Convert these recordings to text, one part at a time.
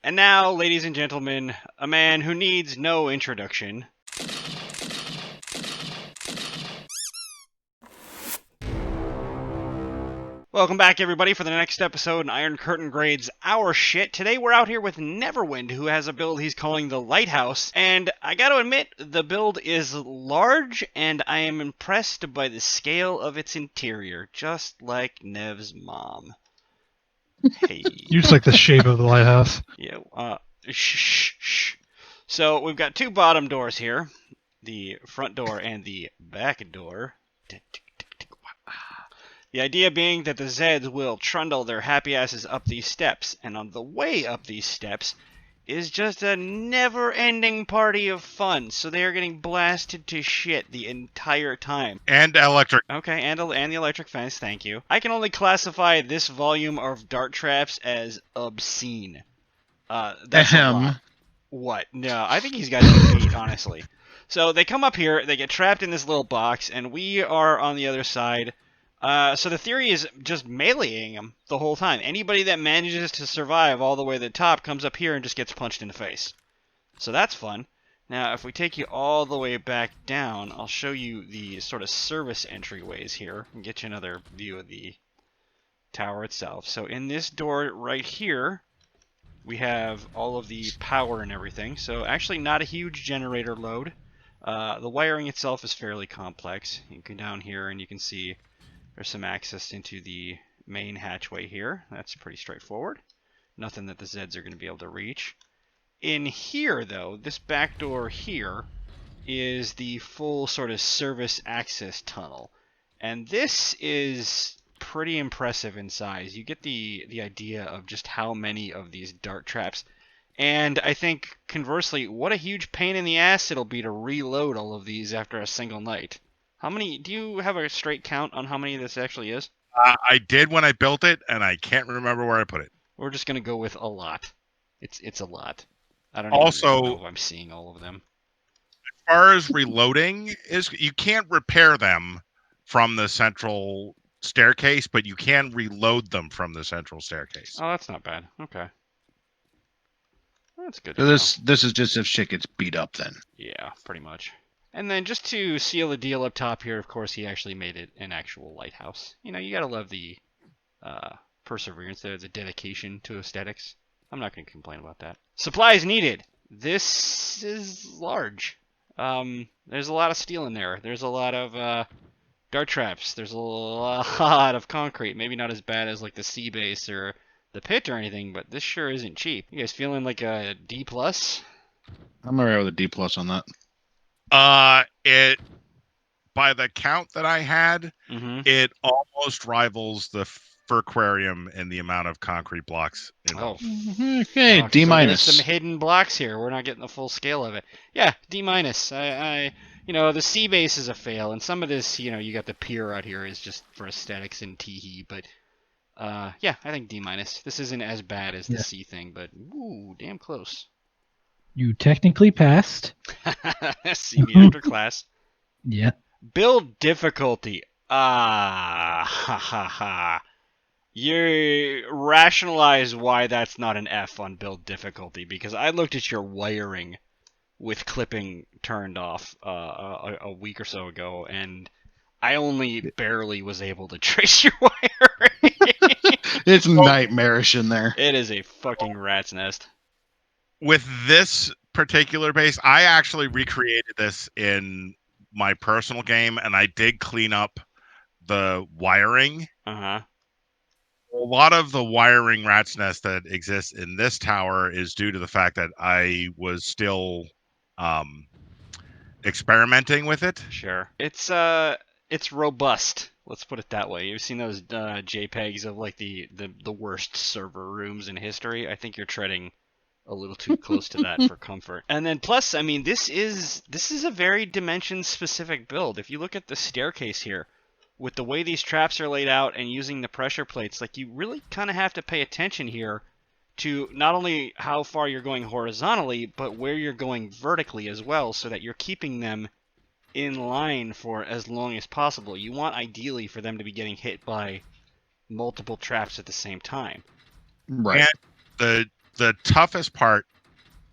And now, ladies and gentlemen, a man who needs no introduction. Welcome back, everybody, for the next episode in Iron Curtain Grades Our Shit. Today we're out here with Neverwind, who has a build he's calling the Lighthouse. And I gotta admit, the build is large, and I am impressed by the scale of its interior, just like Nev's mom. Hey. You just like the shape of the lighthouse. Yeah, shh. So we've got two bottom doors here, the front door and the back door. The idea being that the Zeds will trundle their happy asses up these steps, and on the way up these steps is just a never-ending party of fun, so they are getting blasted to shit the entire time. And electric. Okay, and the electric fence, thank you. I can only classify this volume of dart traps as obscene. That's a lot. What? No, I think he's got 8, honestly. So they come up here, they get trapped in this little box, and we are on the other side. So the theory is just meleeing them the whole time. Anybody that manages to survive all the way to the top comes up here and just gets punched in the face. So that's fun. Now, if we take you all the way back down, I'll show you the sort of service entryways here and get you another view of the tower itself. So in this door right here, we have all of the power and everything. So actually not a huge generator load. The wiring itself is fairly complex. You can go down here and you can see there's some access into the main hatchway here. That's pretty straightforward. Nothing that the Zeds are going to be able to reach. In here, though, this back door here is the full sort of service access tunnel. And this is pretty impressive in size. You get the idea of just how many of these dart traps. And I think, conversely, what a huge pain in the ass it'll be to reload all of these after a single night. How many? Do you have a straight count on how many this actually is? I did when I built it, and I can't remember where I put it. We're just gonna go with a lot. It's a lot. I don't Also, even know if I'm seeing all of them. As far as reloading is, you can't repair them from the central staircase, but you can reload them from the central staircase. Oh, that's not bad. Okay. That's good. So this is just if shit gets beat up then. Yeah, pretty much. And then just to seal the deal up top here, of course, he actually made it an actual lighthouse. You know, you gotta love the perseverance there, the dedication to aesthetics. I'm not gonna complain about that. Supplies needed. This is large. There's a lot of steel in there. There's a lot of dart traps. There's a lot of concrete. Maybe not as bad as like the sea base or the pit or anything, but this sure isn't cheap. You guys feeling like a D+? I'm alright with a D+ on that. It, by the count that I had, it almost rivals the Furquarium in the amount of concrete blocks involved. Okay, D-. So there's some hidden blocks here. We're not getting the full scale of it. Yeah, D-. You know, the sea base is a fail, and some of this, you know, you got the pier out here is just for aesthetics and teehee, but yeah, I think D-. This isn't as bad as the sea thing, but ooh, damn close. You technically passed. See me after class. Yeah. Build difficulty. Ha ha ha. You rationalize why that's not an F on build difficulty, because I looked at your wiring with clipping turned off a week or so ago, and I only barely was able to trace your wiring. It's nightmarish in there. It is a fucking rat's nest. With this particular base, I actually recreated this in my personal game, and I did clean up the wiring. Uh-huh. A lot of the wiring rat's nest that exists in this tower is due to the fact that I was still experimenting with it. Sure. It's robust. Let's put it that way. You've seen those JPEGs of like the worst server rooms in history. I think you're treading a little too close to that for comfort. And then plus, I mean, this is a very dimension-specific build. If you look at the staircase here, with the way these traps are laid out and using the pressure plates, like, you really kind of have to pay attention here to not only how far you're going horizontally, but where you're going vertically as well, so that you're keeping them in line for as long as possible. You want, ideally, for them to be getting hit by multiple traps at the same time. Right. And the toughest part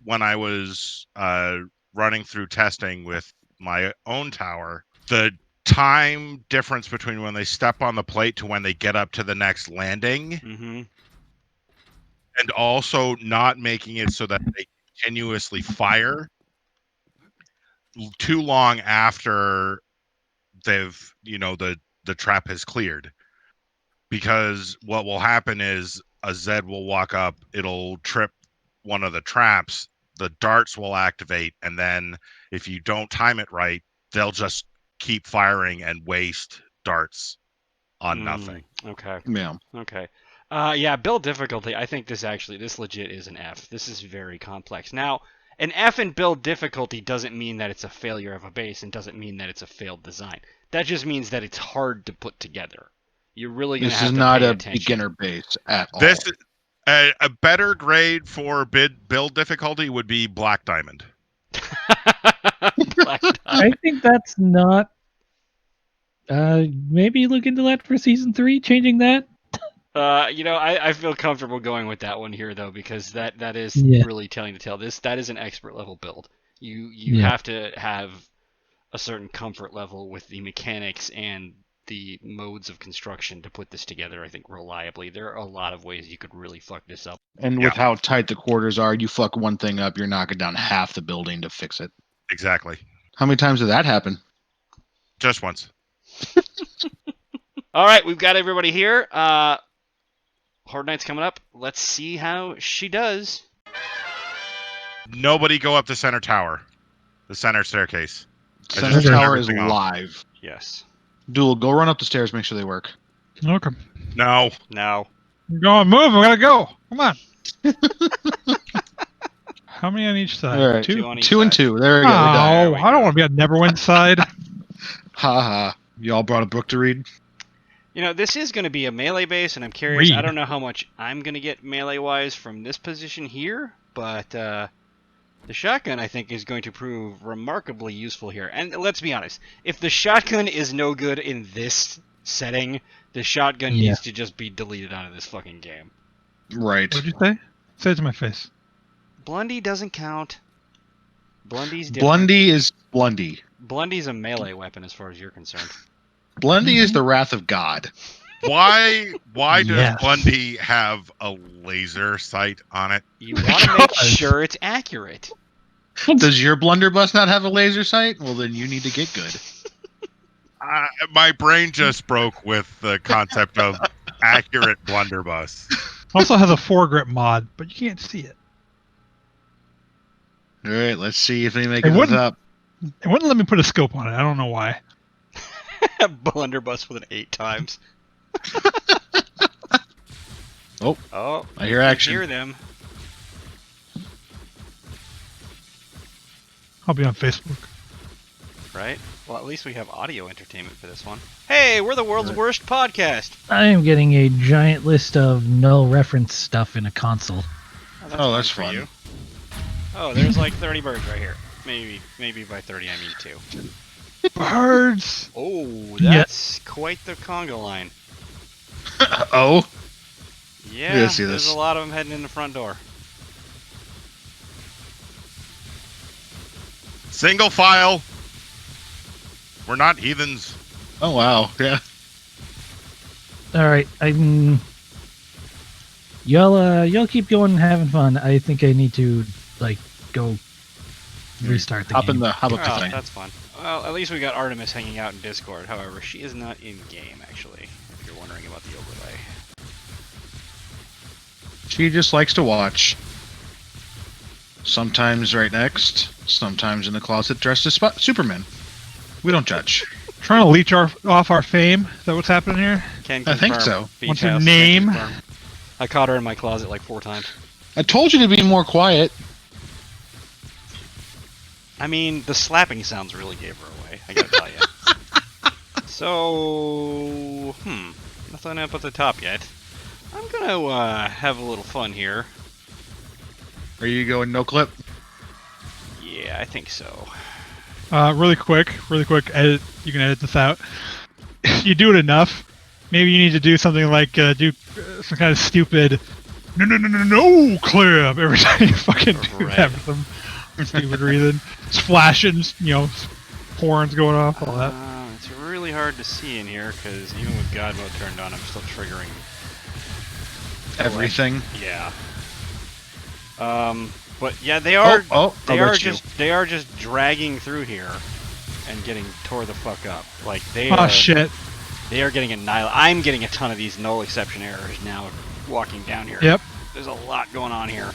when I was running through testing with my own tower, the time difference between when they step on the plate to when they get up to the next landing, Mm-hmm. and also not making it so that they continuously fire too long after they've, the trap has cleared. Because what will happen is a Zed will walk up, it'll trip one of the traps, the darts will activate, and then if you don't time it right, they'll just keep firing and waste darts on nothing. Okay. Yeah. Okay. Yeah, build difficulty. I think this legit is an F. This is very complex. Now, an F in build difficulty doesn't mean that it's a failure of a base and doesn't mean that it's a failed design. That just means that it's hard to put together. You're really going to have to pay attention. This is not a beginner base at all. This a better grade for build difficulty would be Black Diamond. Black Diamond. I think that's not. Maybe look into that for season 3, changing that. I feel comfortable going with that one here though, because that is really telling the tale. That is an expert level build. You have to have a certain comfort level with the mechanics and the modes of construction to put this together, I think, reliably. There are a lot of ways you could really fuck this up. And with how tight the quarters are, you fuck one thing up, you're knocking down half the building to fix it. Exactly. How many times did that happen? Just once. All right, we've got everybody here. Horde Knight's coming up. Let's see how she does. Nobody go up the center tower. The center staircase. Center tower is live. Yes. Duel, go run up the stairs, make sure they work. Okay. No. Go on, move. I gotta go. Come on. How many on each side? All right. Two on each Two and side. two. There we go. Oh, I don't want to be on Neverwind side. Ha ha. Y'all brought a book to read? This is going to be a melee base, and I'm curious. I don't know how much I'm going to get melee-wise from this position here, but the shotgun, I think, is going to prove remarkably useful here. And let's be honest, if the shotgun is no good in this setting, the shotgun needs to just be deleted out of this fucking game. Right. What'd you say? Say it to my face. Blundy doesn't count. Blundy's different. Blundy is Blundy. Blundy's a melee weapon as far as you're concerned. Blundy is the wrath of God. Why does Blundy have a laser sight on it? You want to make sure it's accurate. Does your blunderbuss not have a laser sight? Well, then you need to get good. My brain just broke with the concept of accurate blunderbuss. Also has a foregrip mod, but you can't see it. All right, let's see if they make it up. It wouldn't let me put a scope on it. I don't know why. Blunderbuss with an 8 times. Oh, I hear action. I hear them. I'll be on Facebook. Right? Well, at least we have audio entertainment for this one. Hey, we're the world's worst podcast. I am getting a giant list of no reference stuff in a console. Oh, that's fun. You. Oh, there's like 30 birds right here. Maybe by 30 I mean 2. Birds! Oh, that's quite the conga line. Oh? Yeah, there's a lot of them heading in the front door. Single file. We're not heathens. Oh, wow. Yeah. Alright, y'all keep going and having fun. I think I need to, go restart the game. Hop up the thing. That's fun. Well, at least we got Artemis hanging out in Discord. However, she is not in-game, actually, if you're wondering about the overlay. She just likes to watch. Sometimes right next, sometimes in the closet dressed as Superman. We don't judge. Trying to leech off our fame? Is that what's happening here? I think so. What's her name? I caught her in my closet like 4 times. I told you to be more quiet. I mean, the slapping sounds really gave her away, I gotta tell you. So, nothing up at the top yet. I'm gonna have a little fun here. Are you going no clip? Yeah, I think so. Really quick, edit. You can edit this out. If you do it enough, maybe you need to do something like do some kind of stupid no clip every time you fucking do Right. that for some stupid reason. Flashing, horns going off, all that. It's really hard to see in here because even with God mode turned on, I'm still triggering. Everything. Yeah. But yeah, they are. They are just dragging through here and getting tore the fuck up. Like they Oh are. shit. They are getting annihilated. I'm getting a ton of these null exception errors now walking down here. Yep. There's a lot going on here.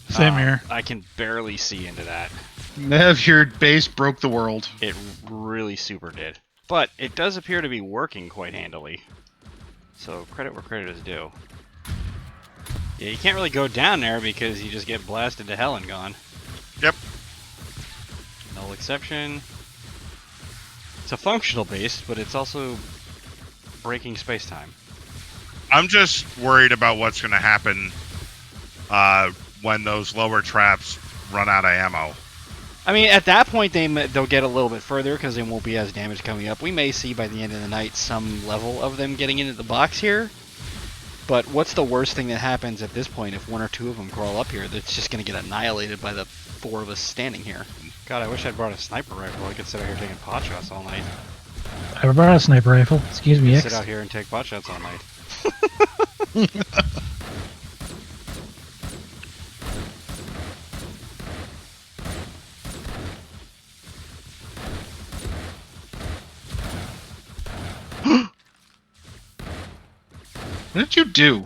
Same here. I can barely see into that. Nev, your base broke the world. It really super did. But it does appear to be working quite handily. So credit where credit is due. Yeah, you can't really go down there because you just get blasted to hell and gone. Yep. Null exception. It's a functional base, but it's also breaking space-time. I'm just worried about what's going to happen when those lower traps run out of ammo. I mean, at that point, they'll get a little bit further because there won't be as damage coming up. We may see by the end of the night some level of them getting into the box here. But what's the worst thing that happens at this point if one or two of them crawl up here? That's just going to get annihilated by the four of us standing here. God, I wish I'd brought a sniper rifle. I could sit out here taking pot shots all night. I brought a sniper rifle. Excuse me, Sit X. out here and take pot shots all night. What did you do?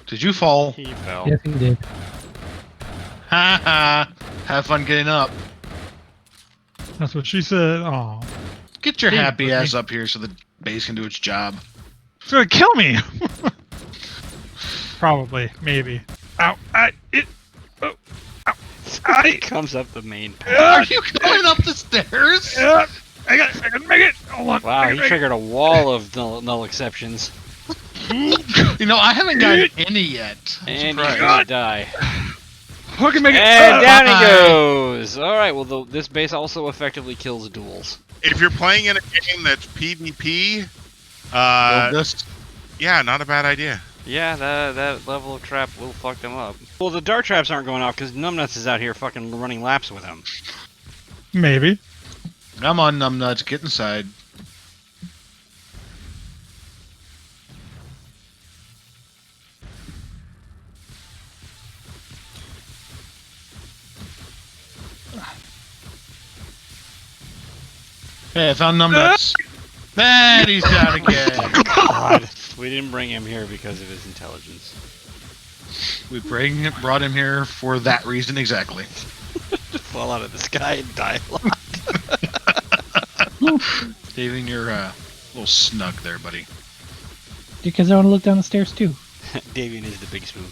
Did you fall? He fell. Yes, he did. Ha ha! Have fun getting up. That's what she said. Oh, Get your Hey, happy Brittany. ass up here so the base can do its job. it's gonna kill me. Probably, maybe. Ow! He comes up the main Are path. you going up the stairs? I gotta make it. Hold on. Wow, he triggered a wall of null exceptions. You know, I haven't gotten any yet. I'm And he's surprised. gonna die. Fucking make it. And down he bye. goes! Alright, well, this base also effectively kills duels. If you're playing in a game that's PvP, Just yeah, not a bad idea. Yeah, that level of trap will fuck them up. Well, the dart traps aren't going off because Numbnuts is out here fucking running laps with him. Maybe. Come on, numbnuts, get inside. Hey, I found numbnuts. And he's down again. God, we didn't bring him here because of his intelligence. We brought him here for that reason exactly. Fall out of the sky and die. David, you're a little snug there, buddy. Because I want to look down the stairs too. Davian is the big spoon.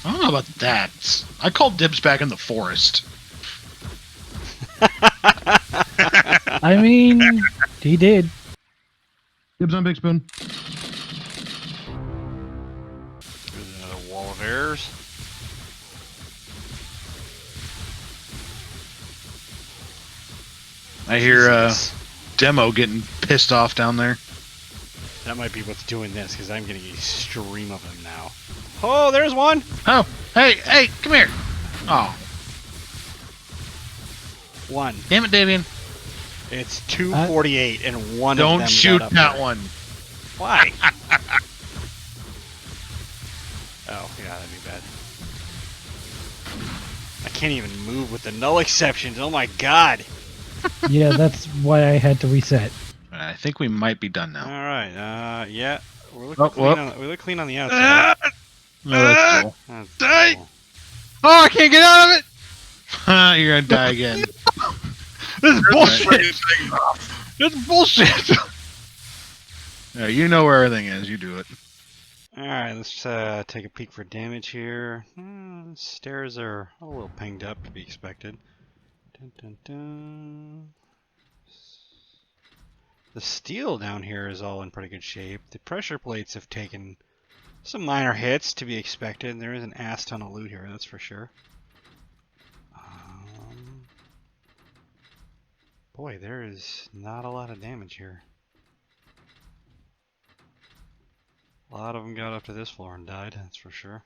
I don't know about that. I called dibs back in the forest. I mean, he did. Dibs on Big Spoon. There's another wall of errors. I hear Jesus. Demo getting pissed off down there. That might be what's doing this because I'm getting a stream of them now. Oh, there's one! Oh, hey, come here. Oh, One. damn it, Davian. It's 248 and one of them Don't got shoot up that there. one. Why? Oh, yeah, that'd be bad. I can't even move with the null exceptions. Oh my god. Yeah, that's why I had to reset. I think we might be done now. Alright, yeah. We look clean on the outside. Ah, No, that's cool. That's Die. cool. oh, I can't get out of it. You're gonna die again. This is bullshit. This is bullshit. Yeah, you know where everything is. You do it. Alright, let's take a peek for damage here. Stairs are a little pinged up to be expected. Dun, dun, dun. The steel down here is all in pretty good shape. The pressure plates have taken some minor hits to be expected. There is an ass ton of loot here, that's for sure. Boy, there is not a lot of damage here. A lot of them got up to this floor and died, that's for sure.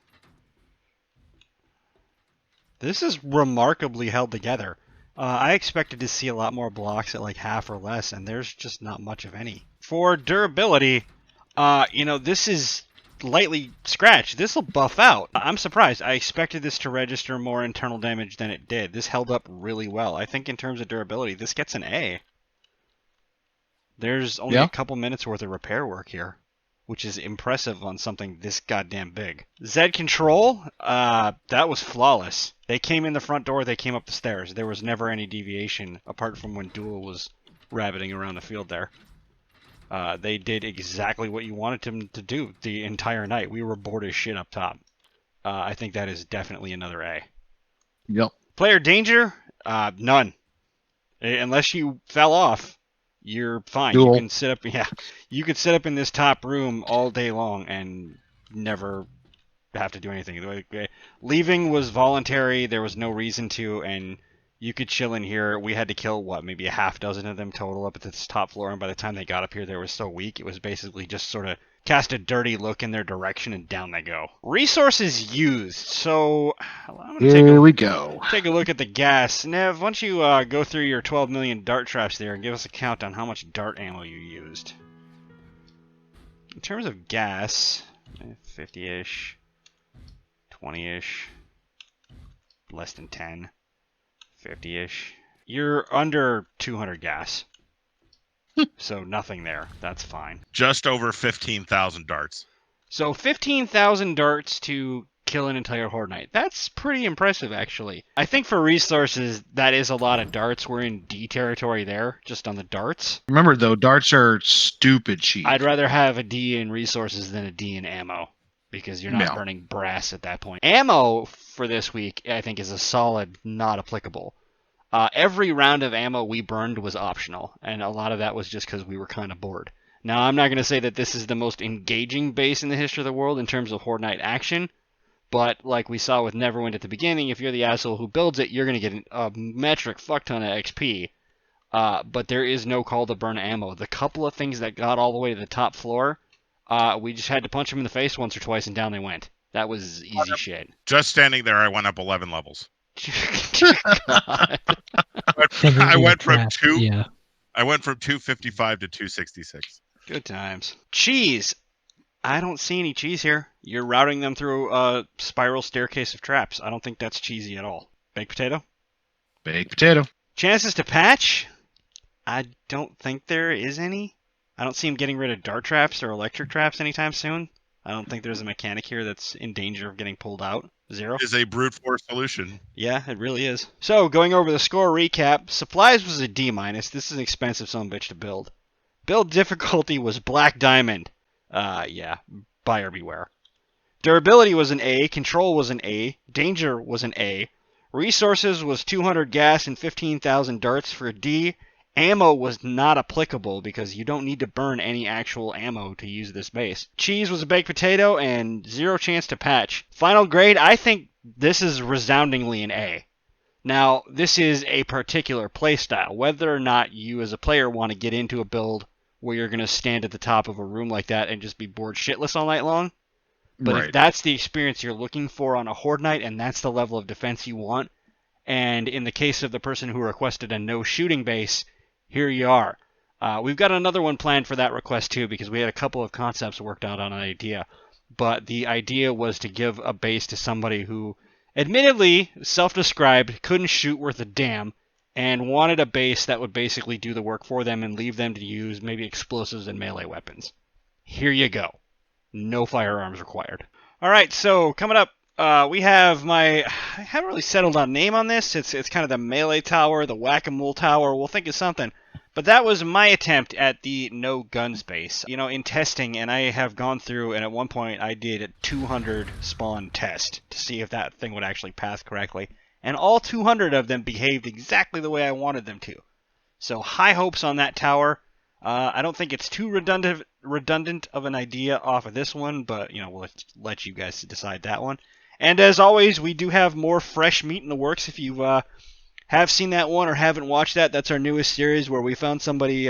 This is remarkably held together. I expected to see a lot more blocks at like half or less, and there's just not much of any. For durability, this is lightly scratched. This will buff out. I'm surprised. I expected this to register more internal damage than it did. This held up really well. I think in terms of durability, this gets an A. There's only a couple minutes worth of repair work here, which is impressive on something this goddamn big. Z control, that was flawless. They came in the front door, they came up the stairs. There was never any deviation, apart from when Duel was rabbiting around the field there. They did exactly what you wanted them to do the entire night. We were bored as shit up top. I think that is definitely another A. Yep. Player danger, none. Unless you fell off, you're fine. Duel. You can sit up. Yeah, you could sit up in this top room all day long and never have to do anything. Leaving was voluntary. There was no reason to, and you could chill in here. We had to kill, maybe a half dozen of them total up at this top floor, and by the time they got up here, they were so weak, it was basically just sort of cast a dirty look in their direction, and down they go. Resources used. So, I'm Here we go. Take a look at the gas. Nev, why don't you go through your 12 million dart traps there and give us a count on how much dart ammo you used. In terms of gas, 50-ish, 20-ish, less than 10. 50-ish. You're under 200 gas. So nothing there. That's fine. Just over 15,000 darts. So 15,000 darts to kill an entire Horde Knight. That's pretty impressive, actually. I think for resources, that is a lot of darts. We're in D territory there, just on the darts. Remember, though, darts are stupid cheap. I'd rather have a D in resources than a D in ammo, because you're not burning brass at that point. Ammo for this week, I think, is a solid not applicable. Every round of ammo we burned was optional, and a lot of that was just because we were kind of bored. Now, I'm not going to say that this is the most engaging base in the history of the world in terms of Horde Knight action, but like we saw with Neverwind at the beginning, if you're the asshole who builds it, you're going to get a metric fuck ton of XP, but there is no call to burn ammo. The couple of things that got all the way to the top floor, we just had to punch them in the face once or twice, and down they went. That was easy shit. Just standing there, I went up 11 levels. God. I went from Yeah. 255 to 266. Good times. Cheese. I don't see any cheese here. You're routing them through a spiral staircase of traps. I don't think that's cheesy at all. Baked potato? Baked potato. Chances to patch? I don't think there is any. I don't see him getting rid of dart traps or electric traps anytime soon. I don't think there's a mechanic here that's in danger of getting pulled out. Zero. Is a brute force solution. Yeah, it really is. So, going over the score recap, supplies was a D-. This is an expensive son of a bitch to build. Build difficulty was Black Diamond. Yeah, buyer beware. Durability was an A, control was an A, danger was an A, resources was 200 gas and 15,000 darts for D. Ammo was not applicable because you don't need to burn any actual ammo to use this base. Cheese was a baked potato and zero chance to patch. Final grade, I think this is resoundingly an A. Now, this is a particular playstyle. Whether or not you as a player want to get into a build where you're going to stand at the top of a room like that and just be bored shitless all night long. But if that's the experience you're looking for on a Horde Knight and that's the level of defense you want, and in the case of the person who requested a no shooting base, here you are. We've got another one planned for that request too, because we had a couple of concepts worked out on an idea. But the idea was to give a base to somebody who, admittedly, self-described, couldn't shoot worth a damn, and wanted a base that would basically do the work for them and leave them to use maybe explosives and melee weapons. Here you go. No firearms required. Alright, so coming up, we have I haven't really settled on a name on this. It's kind of the melee tower, the whack-a-mole tower. We'll think of something. But that was my attempt at the no guns base. You know, in testing, and I have gone through, and at one point I did a 200 spawn test to see if that thing would actually pass correctly. And all 200 of them behaved exactly the way I wanted them to. So high hopes on that tower. I don't think it's too redundant of an idea off of this one, but you know, we'll let you guys decide that one. And as always, we do have more fresh meat in the works. If you have seen that one or haven't watched that, that's our newest series where we found somebody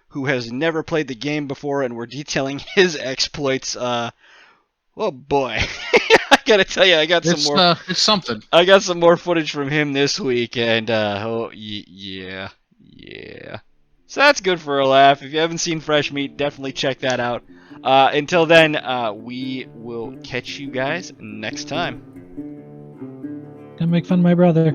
who has never played the game before, and we're detailing his exploits. Oh boy, I gotta tell you, I got some more. It's something. I got some more footage from him this week, and yeah. So that's good for a laugh. If you haven't seen Fresh Meat, definitely check that out. Until then, we will catch you guys next time. Gonna make fun of my brother.